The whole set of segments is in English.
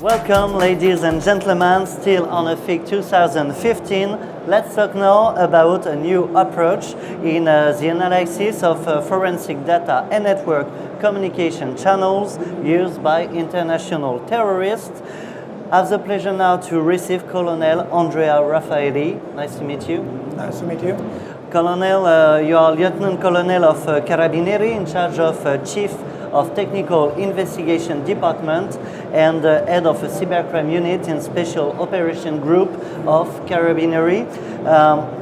Welcome, ladies and gentlemen, still on FIC2015. Let's talk now about a new approach in the analysis of forensic data and network communication channels used by international terrorists. I have the pleasure now to receive Colonel Andrea Raffaelli. Nice to meet you. Nice to meet you. Colonel, you are Lieutenant Colonel of Carabinieri in charge of Chief of Technical Investigation Department and head of a cybercrime unit in Special Operation Group of Carabinieri.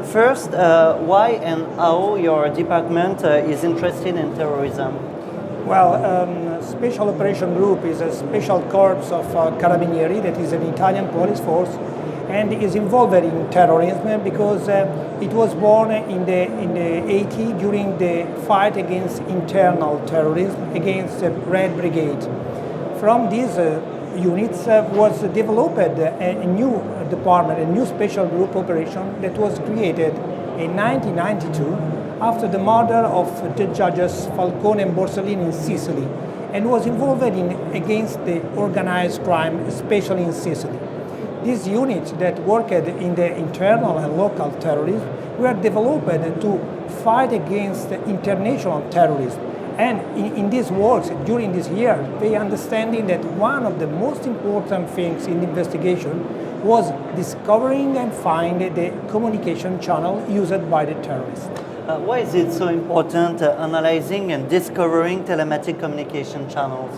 First, why and how your department is interested in terrorism? Well, Special Operation Group is a special corps of Carabinieri that is an Italian police force and is involved in terrorism because it was born in the 80s during the fight against internal terrorism against the Red Brigade. From these units was developed a new department, a new special group operation that was created in 1992 after the murder of the judges Falcone and Borsellino in Sicily and was involved against the organized crime, especially in Sicily. These units that worked in the internal and local terrorism were developed to fight against international terrorism. And in these works, during this year, they understanding that one of the most important things in the investigation was discovering and finding the communication channel used by the terrorists. Why is it so important analyzing and discovering telematic communication channels?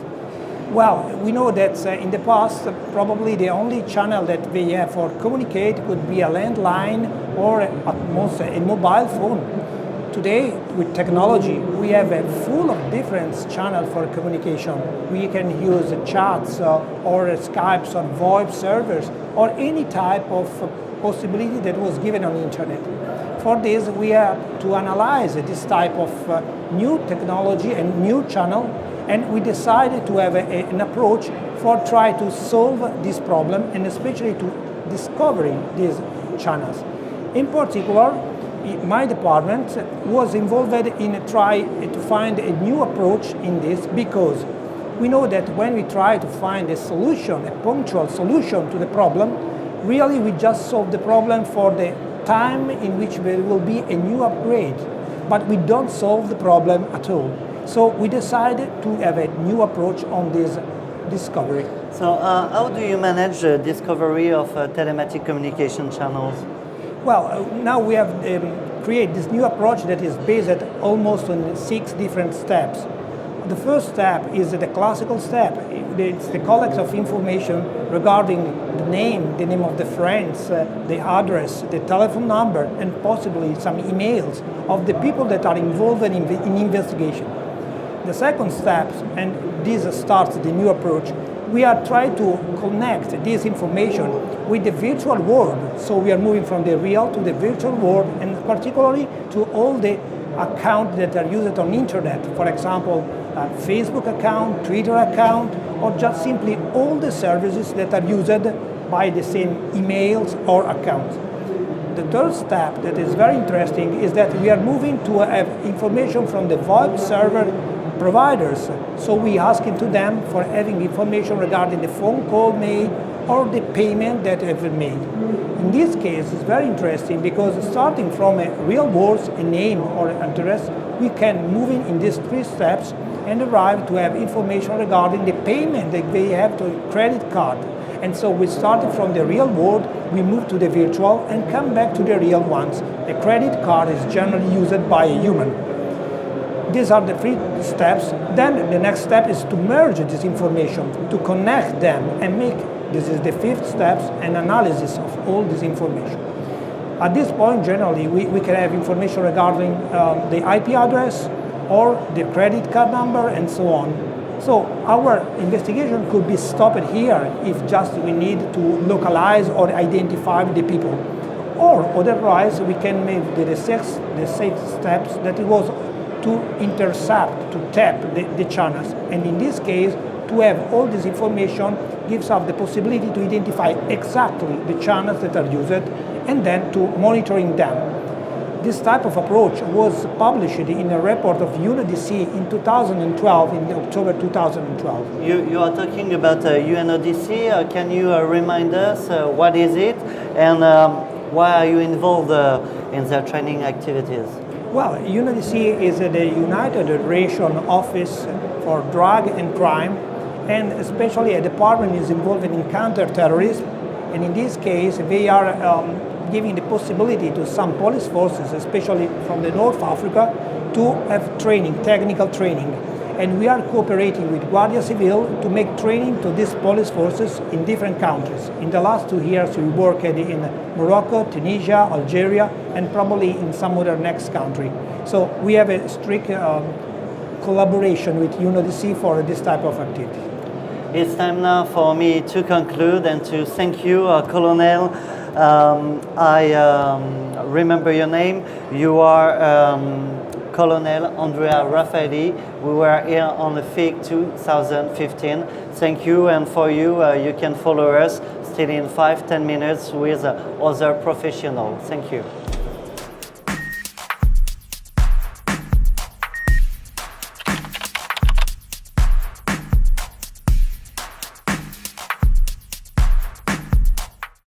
Well, we know that in the past, probably the only channel that we have for communicate could be a landline or at most a mobile phone. Today, with technology, we have a full of different channels for communication. We can use chats or Skypes or VoIP servers or any type of possibility that was given on the internet. For this, we have to analyze this type of new technology and new channel, and we decided to have an approach for try to solve this problem and especially to discovering these channels. In particular, my department was involved in try to find a new approach in this because we know that when we try to find a solution, a punctual solution to the problem, really we just solve the problem for the time in which there will be a new upgrade, but we don't solve the problem at all. So we decided to have a new approach on this discovery. So how do you manage the discovery of telematic communication channels? Well, now we have created this new approach that is based almost on 6 different steps. The first step is the classical step. It's the collect of information regarding the name of the friends, the address, the telephone number, and possibly some emails of the people that are involved in investigation. The second step, and this starts the new approach, we are trying to connect this information with the virtual world. So we are moving from the real to the virtual world, and particularly to all the accounts that are used on internet. For example, a Facebook account, Twitter account, or just simply all the services that are used by the same emails or accounts. The third step that is very interesting is that we are moving to have information from the VoIP server providers. So we asking to them for having information regarding the phone call made or the payment that have been made. In this case, it's very interesting because starting from a real world, a name or address, we can move in these 3 steps and arrive to have information regarding the payment that they have to a credit card. And so we started from the real world, we move to the virtual and come back to the real ones. The credit card is generally used by a human. These are the 3 steps. Then the next step is to merge this information, to connect them and make, this is the 5th step, an analysis of all this information. At this point, generally, we can have information regarding the IP address or the credit card number and so on. So our investigation could be stopped here if just we need to localize or identify the people. Or otherwise, we can make the 6 steps that it was to intercept, to tap the channels. And in this case, to have all this information gives us the possibility to identify exactly the channels that are used and then to monitoring them. This type of approach was published in a report of UNODC in 2012, in October 2012. You are talking about UNODC. Can you remind us what is it and why are you involved in their training activities? Well, UNODC is the United Nations Office for Drug and Crime, and especially a department is involved in counter-terrorism, and in this case they are giving the possibility to some police forces, especially from the North Africa, to have training, technical training. And we are cooperating with Guardia Civil to make training to these police forces in different countries. In the last 2 years we worked in Morocco, Tunisia, Algeria, and probably in some other next country. So we have a strict collaboration with UNODC for this type of activity. It's time now for me to conclude and to thank you, Colonel. I remember your name. You are Colonel Andrea Raffaelli. We were here on the FIC 2015. Thank you, and for you, you can follow us still in 5-10 minutes with other professionals. Thank you.